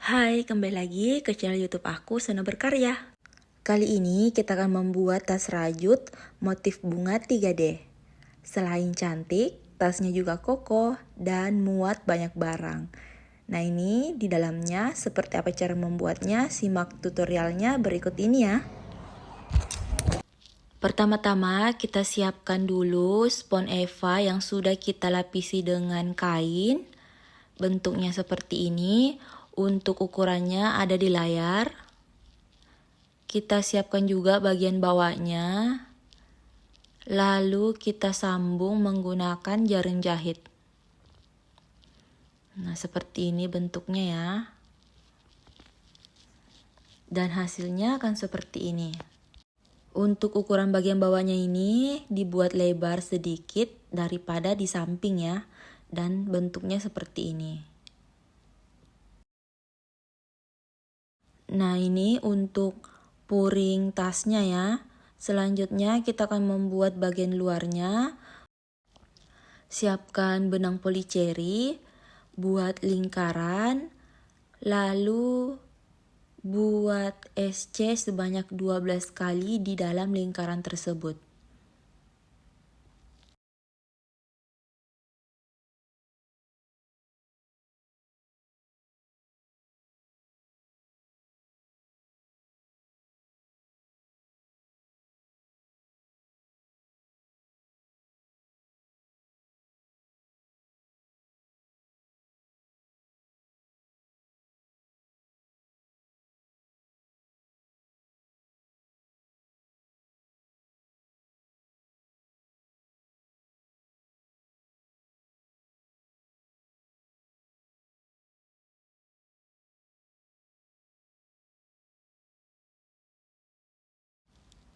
Hai, kembali lagi ke channel YouTube aku, Sena Berkarya. Kali ini kita akan membuat tas rajut motif bunga 3D. Selain cantik, tasnya juga kokoh dan muat banyak barang. Nah ini di dalamnya seperti apa cara membuatnya, simak tutorialnya berikut ini ya. Pertama-tama kita siapkan dulu spons eva yang sudah kita lapisi dengan kain. Bentuknya seperti ini. Untuk ukurannya ada di layar. Kita siapkan juga bagian bawahnya. Lalu kita sambung menggunakan jaring jahit. Nah, seperti ini bentuknya ya. Dan hasilnya akan seperti ini. Untuk ukuran bagian bawahnya ini dibuat lebar sedikit daripada di samping ya. Dan bentuknya seperti ini. Nah, ini untuk puring tasnya ya. Selanjutnya kita akan membuat bagian luarnya. Siapkan benang policeri, buat lingkaran, lalu buat SC sebanyak 12 kali di dalam lingkaran tersebut.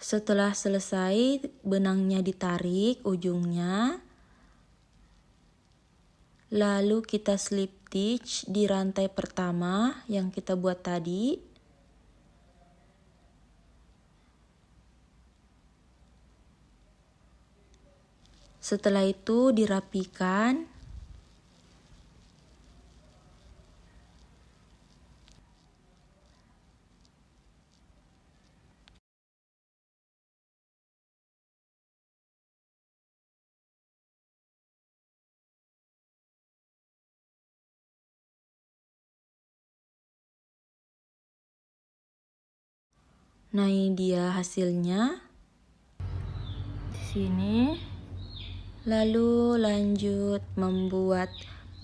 Setelah selesai, benangnya ditarik ujungnya. Lalu kita slip stitch di rantai pertama yang kita buat tadi. Setelah itu dirapikan. Nah, ini dia hasilnya. Di sini. Lalu lanjut membuat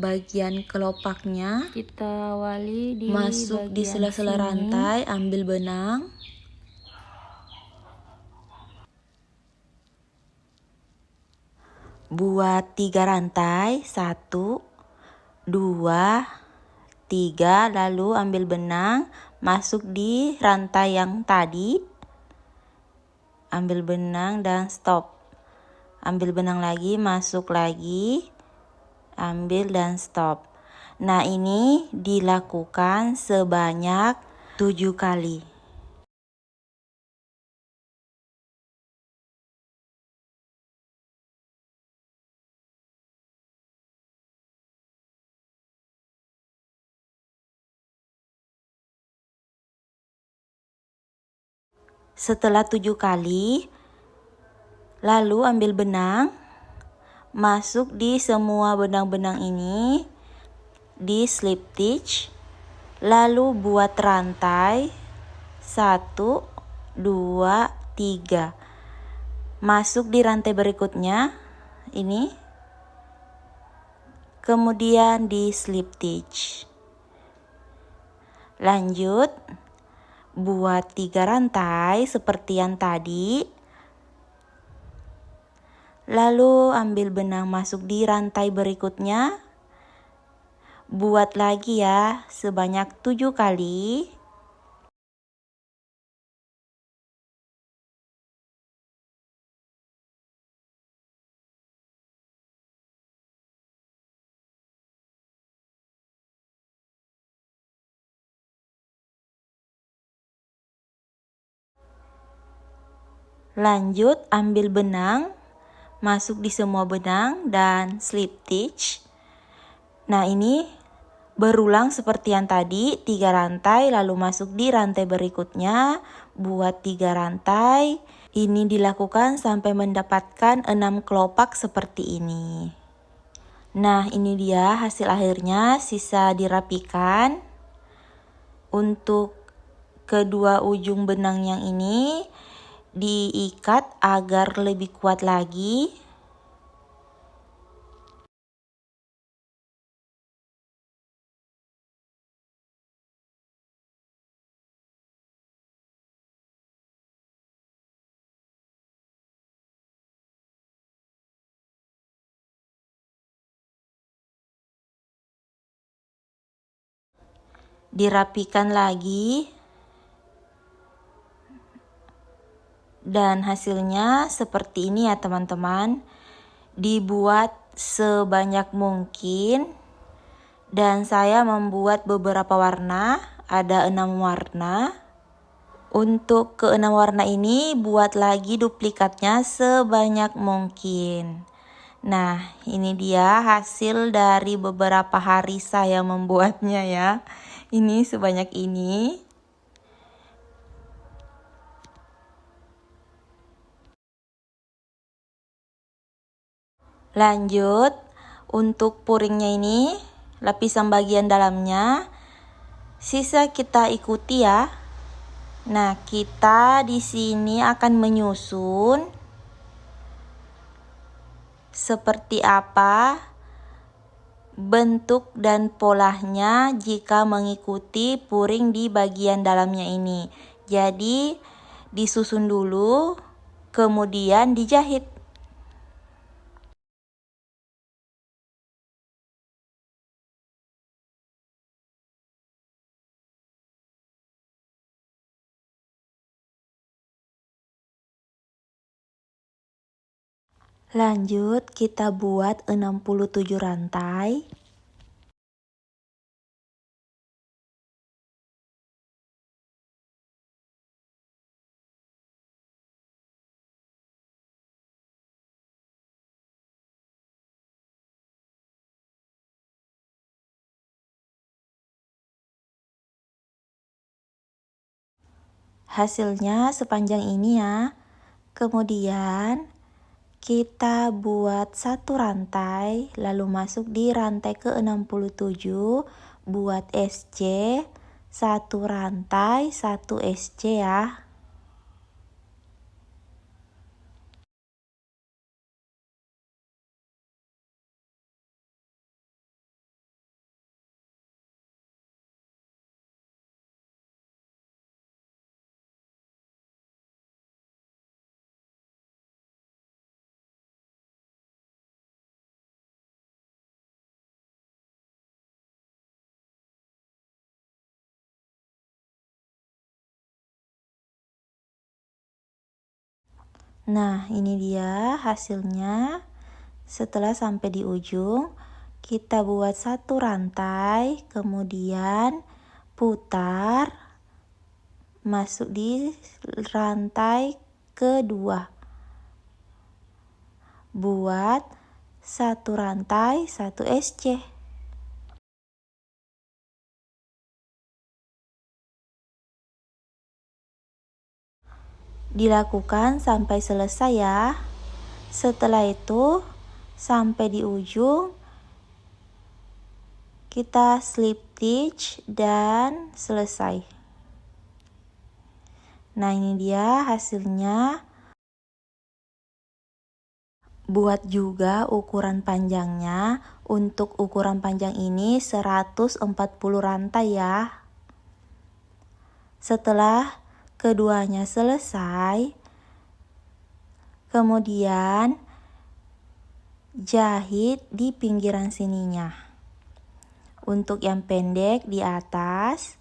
bagian kelopaknya. Kita awali di masuk di sela-sela rantai, ambil benang. Buat 3 rantai, 1, 2, 3, lalu ambil benang, masuk di rantai yang tadi. Ambil benang dan stop. Ambil benang lagi, masuk lagi. Ambil dan stop. Nah, ini dilakukan sebanyak 7 kali. Setelah 7 kali, lalu ambil benang, masuk di semua benang-benang ini, di slip stitch, lalu buat rantai 1, 2, 3. Masuk di rantai berikutnya, ini, kemudian di slip stitch. Lanjut, buat 3 rantai seperti yang tadi. Lalu ambil benang masuk di rantai berikutnya. Buat lagi ya sebanyak 7 kali. Lanjut ambil benang, masuk di semua benang dan slip stitch. Nah, ini Berulang seperti yang tadi, 3 rantai lalu masuk di rantai berikutnya, buat 3 rantai. Ini dilakukan sampai mendapatkan 6 kelopak seperti ini. Nah, ini dia hasil akhirnya, sisa dirapikan. Untuk kedua ujung benang yang ini diikat agar lebih kuat lagi. Dirapikan lagi. Dan hasilnya seperti ini ya teman-teman. Dibuat sebanyak mungkin. Dan saya membuat beberapa warna, ada 6 warna. Untuk ke-6 warna ini buat lagi duplikatnya sebanyak mungkin. Nah, ini dia hasil dari beberapa hari saya membuatnya ya. Ini sebanyak ini. Lanjut, untuk puringnya ini, lapisan bagian dalamnya, sisa kita ikuti ya. Nah, kita di sini akan menyusun seperti apa bentuk dan polanya jika mengikuti puring di bagian dalamnya ini. Jadi, disusun dulu, kemudian dijahit. Lanjut, kita buat 67 rantai. Hasilnya sepanjang ini ya. Kemudian kita buat satu rantai, lalu masuk di rantai ke-67, buat SC, satu rantai, satu SC ya. Nah, ini dia hasilnya. Setelah sampai di ujung, kita buat satu rantai, kemudian putar, masuk di rantai kedua. Buat satu rantai, satu SC. Dilakukan sampai selesai ya. Setelah itu sampai di ujung kita slip stitch dan selesai. Nah, ini dia hasilnya. Buat juga ukuran panjangnya. Untuk ukuran panjang ini 140 rantai ya. Setelah keduanya selesai, kemudian jahit di pinggiran sininya. Untuk yang pendek di atas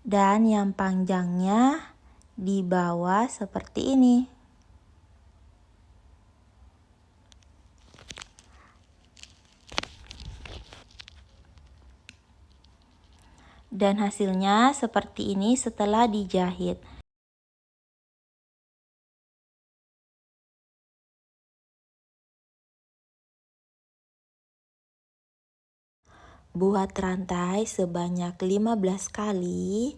dan yang panjangnya di bawah seperti ini. Dan hasilnya seperti ini setelah dijahit. Buat rantai sebanyak 15 kali.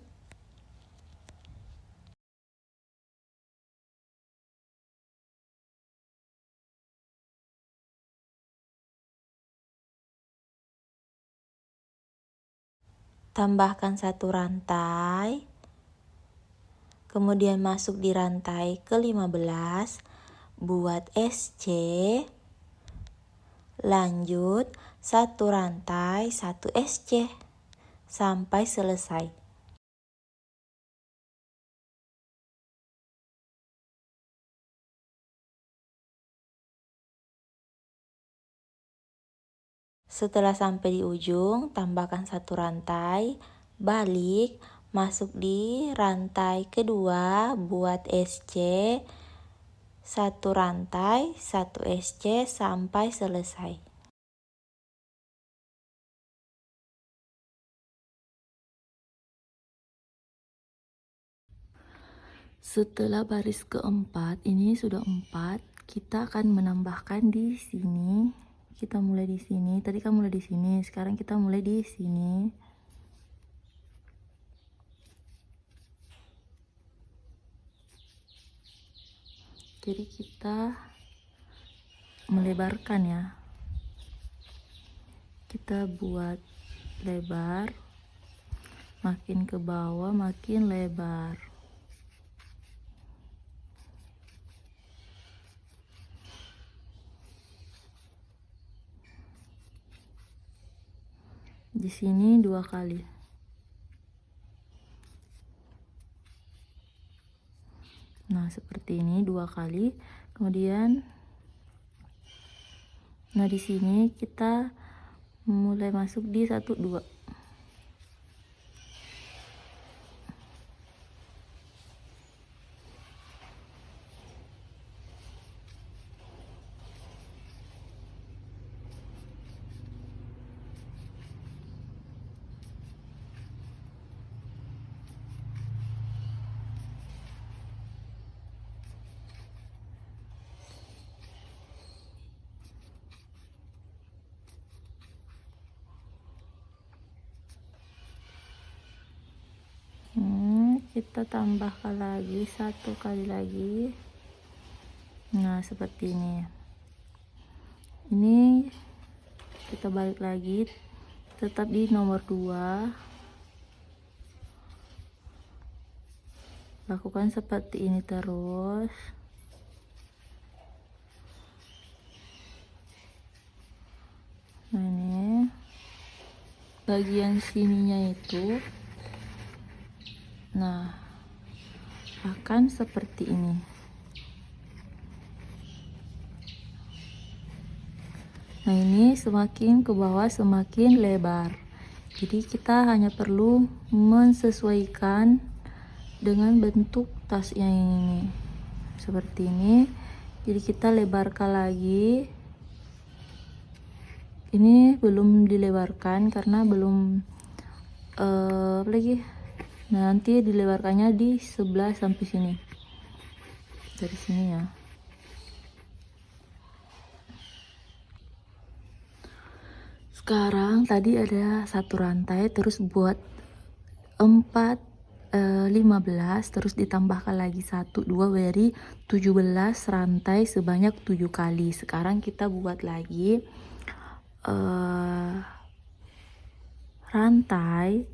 Tambahkan satu rantai. Kemudian masuk di rantai ke-15. Buat SC. Lanjut satu rantai, satu SC sampai selesai. Setelah sampai di ujung, tambahkan satu rantai, balik, masuk di rantai kedua, buat SC, satu rantai, satu SC sampai selesai. Setelah baris keempat, ini sudah 4, kita akan menambahkan di sini. Kita mulai di sini. Tadi kan mulai di sini, sekarang kita mulai di sini. Jadi kita melebarkan ya. Kita buat lebar, makin ke bawah makin lebar. Di sini 2 kali. Nah, seperti ini 2 kali. Kemudian di sini kita mulai masuk di 1 2. Kita tambahkan lagi 1 kali lagi. Nah, seperti ini. Ini kita balik lagi, tetap di nomor 2. Lakukan seperti ini terus. Nah, ini bagian sininya itu akan seperti ini. Nah, ini semakin ke bawah semakin lebar. Jadi kita hanya perlu menyesuaikan dengan bentuk tas yang ini. Seperti ini. Jadi kita lebarkan lagi. Ini belum dilebarkan karena belum Nah, nanti dilebarkannya di sebelah sampai sini. Dari sini ya. Sekarang tadi ada 1 rantai, terus buat 4 15, terus ditambahkan lagi 1 2 dari 17 rantai sebanyak 7 kali. Sekarang kita buat lagi rantai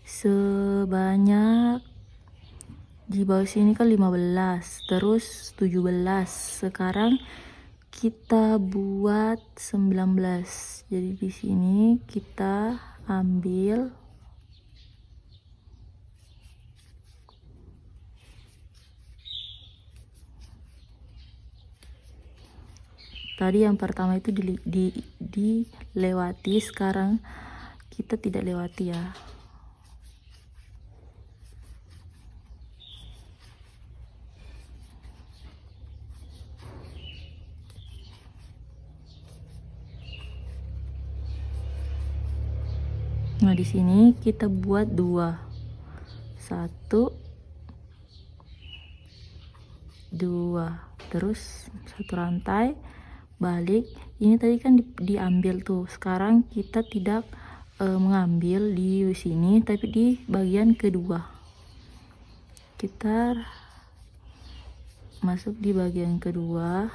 sebanyak di bawah sini kan 15, terus 17. Sekarang kita buat 19. Jadi di sini kita ambil tadi yang pertama itu dilewati, sekarang kita tidak lewati ya. Nah, di sini kita buat 2. 1 2. Terus 1 rantai, balik. Ini tadi kan diambil tuh. Sekarang kita tidak mengambil di sini, tapi di bagian kedua. Kita masuk di bagian kedua.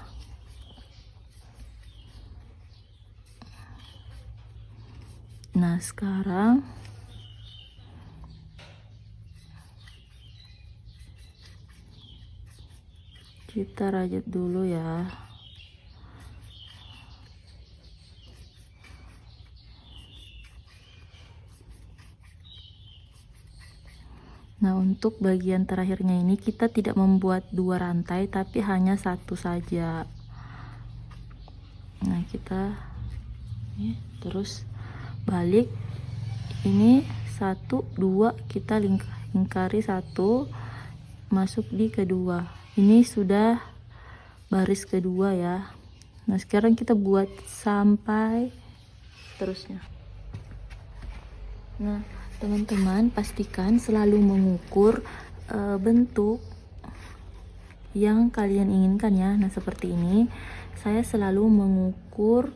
Nah, sekarang kita rajut dulu ya. Nah, untuk bagian terakhirnya ini kita tidak membuat 2 rantai, tapi hanya 1 saja. Nah, kita terus balik. Ini 1, 2, kita lingkari 1, masuk di kedua. Ini sudah baris kedua ya. Nah, sekarang kita buat sampai terusnya. Nah, teman-teman pastikan selalu mengukur bentuk yang kalian inginkan ya. Nah, seperti ini saya selalu mengukur,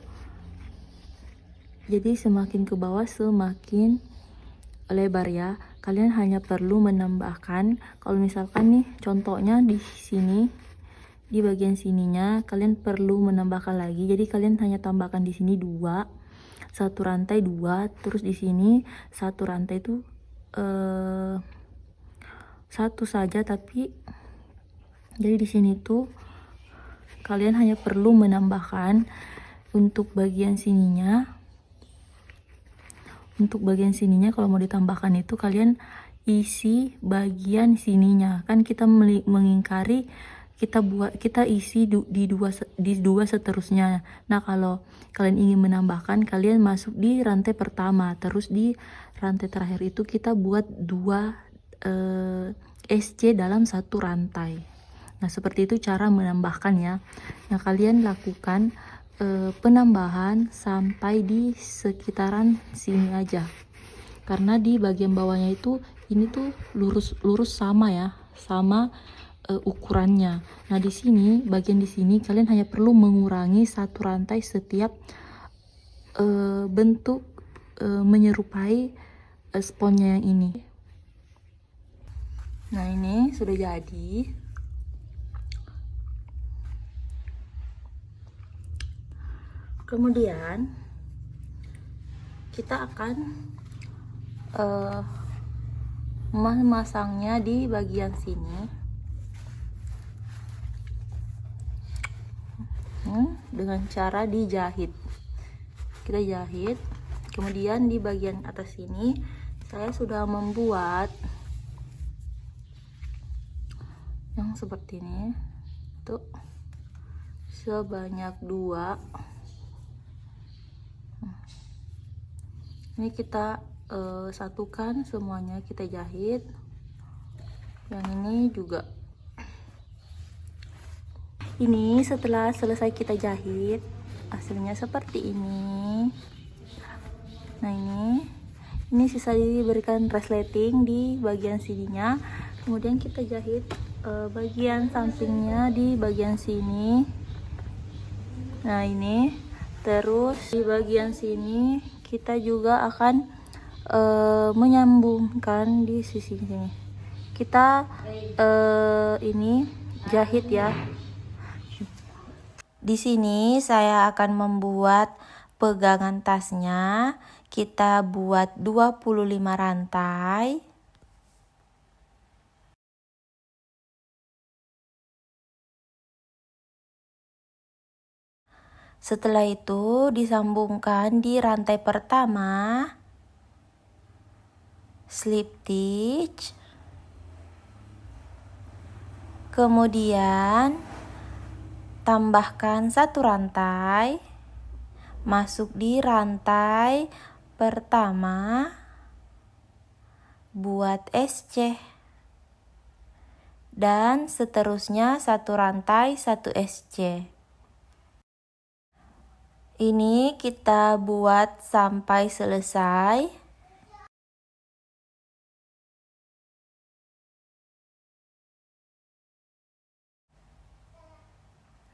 jadi semakin ke bawah semakin lebar ya. Kalian hanya perlu menambahkan, kalau misalkan nih contohnya di sini, di bagian sininya kalian perlu menambahkan lagi, jadi kalian hanya tambahkan di sini 2, 1 rantai 2, terus di sini 1 rantai itu 1 saja, tapi jadi di sini tuh kalian hanya perlu menambahkan untuk bagian sininya. Untuk bagian sininya kalau mau ditambahkan itu kalian isi bagian sininya. Kan kita mengingkari, kita isi di dua seterusnya. Nah, kalau kalian ingin menambahkan, kalian masuk di rantai pertama, terus di rantai terakhir itu kita buat 2 SC dalam 1 rantai. Nah, seperti itu cara menambahkan ya. Nah, kalian lakukan penambahan sampai di sekitaran sini aja, karena di bagian bawahnya itu ini tuh lurus sama ya, sama ukurannya. Nah, di sini bagian di sini kalian hanya perlu mengurangi 1 rantai setiap bentuk menyerupai sponnya yang ini. Nah, ini sudah jadi. Kemudian kita akan memasangnya di bagian sini dengan cara dijahit. Kita jahit, kemudian di bagian atas sini saya sudah membuat yang seperti ini tuh sebanyak 2. Ini kita satukan semuanya, kita jahit. Yang ini juga. Ini setelah selesai kita jahit, hasilnya seperti ini. Nah, ini sisa diberikan resleting di bagian sininya. Kemudian kita jahit bagian sampingnya di bagian sini. Nah, ini terus di bagian sini kita juga akan menyambungkan di sisi sini. Kita ini jahit ya. Di sini saya akan membuat pegangan tasnya. Kita buat 25 rantai. Setelah itu disambungkan di rantai pertama, slip stitch, kemudian tambahkan 1 rantai, masuk di rantai pertama, buat SC, dan seterusnya 1 rantai 1 SC. Ini kita buat sampai selesai.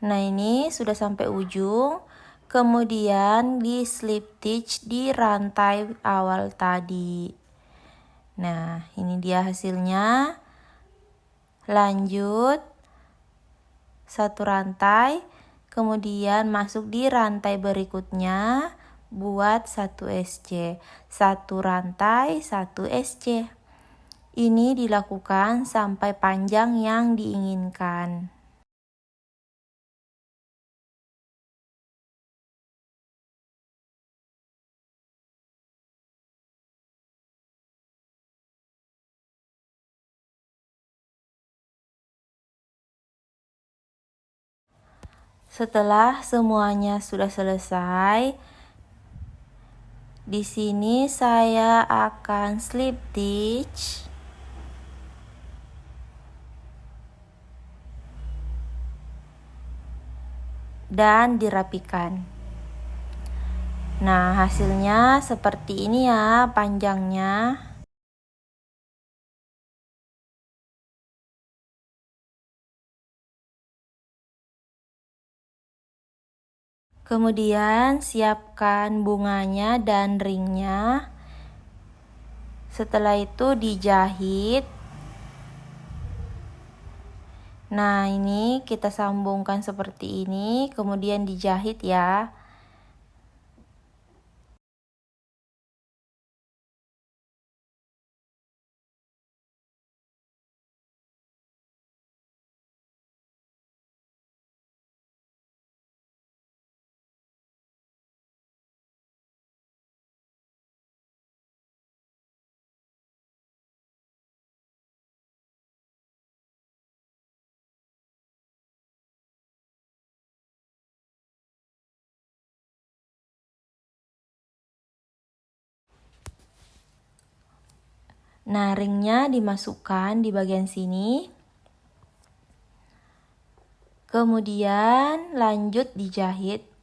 Nah, ini sudah sampai ujung. Kemudian di slip stitch di rantai awal tadi. Nah, ini dia hasilnya. Lanjut satu rantai, kemudian masuk di rantai berikutnya buat 1 SC. Satu rantai, 1 SC. Ini dilakukan sampai panjang yang diinginkan. Setelah semuanya sudah selesai, di sini saya akan slip stitch dan dirapikan. Nah, hasilnya seperti ini ya panjangnya. Kemudian siapkan bunganya dan ringnya. Setelah itu dijahit. Nah, ini kita sambungkan seperti ini, kemudian dijahit ya. Nah, ringnya dimasukkan di bagian sini. Kemudian lanjut dijahit.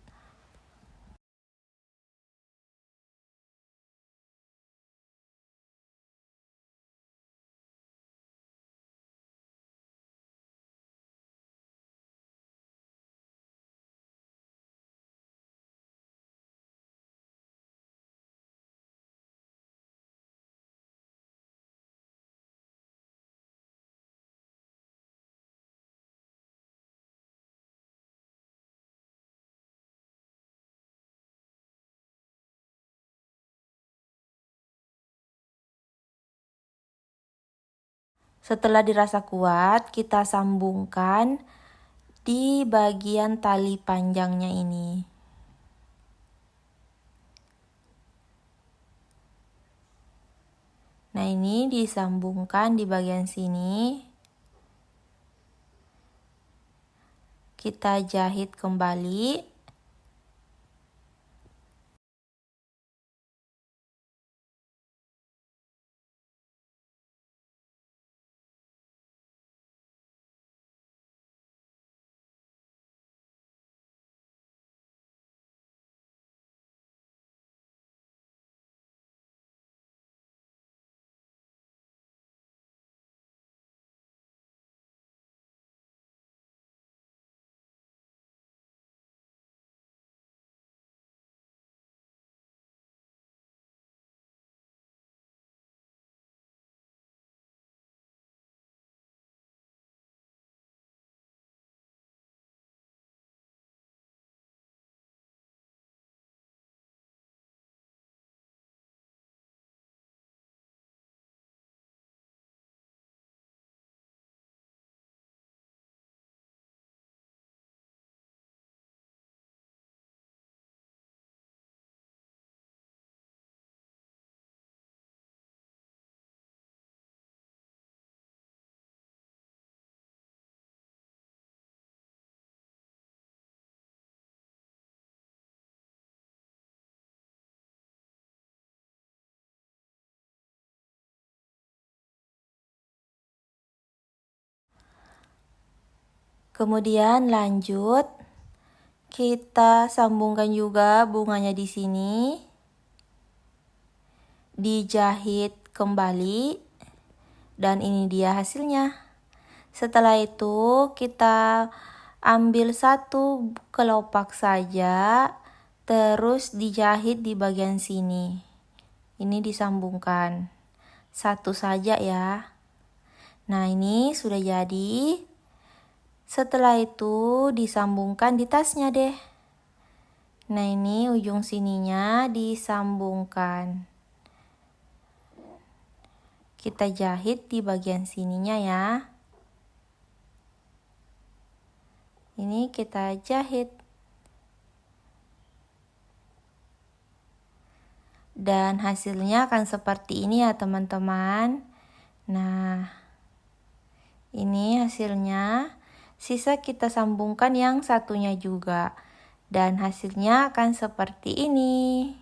Setelah dirasa kuat, kita sambungkan di bagian tali panjangnya ini. Nah, ini disambungkan di bagian sini. Kita jahit kembali. Kemudian lanjut, kita sambungkan juga bunganya di sini. Dijahit kembali. Dan ini dia hasilnya. Setelah itu kita ambil satu kelopak saja. Terus dijahit di bagian sini. Ini disambungkan. Satu saja ya. Nah, ini sudah jadi. Setelah itu disambungkan di tasnya deh. Nah, ini ujung sininya disambungkan. Kita jahit di bagian sininya ya. Ini kita jahit. Dan hasilnya akan seperti ini ya teman-teman. Nah, ini hasilnya. Sisa kita sambungkan yang satunya juga. Dan hasilnya akan seperti ini.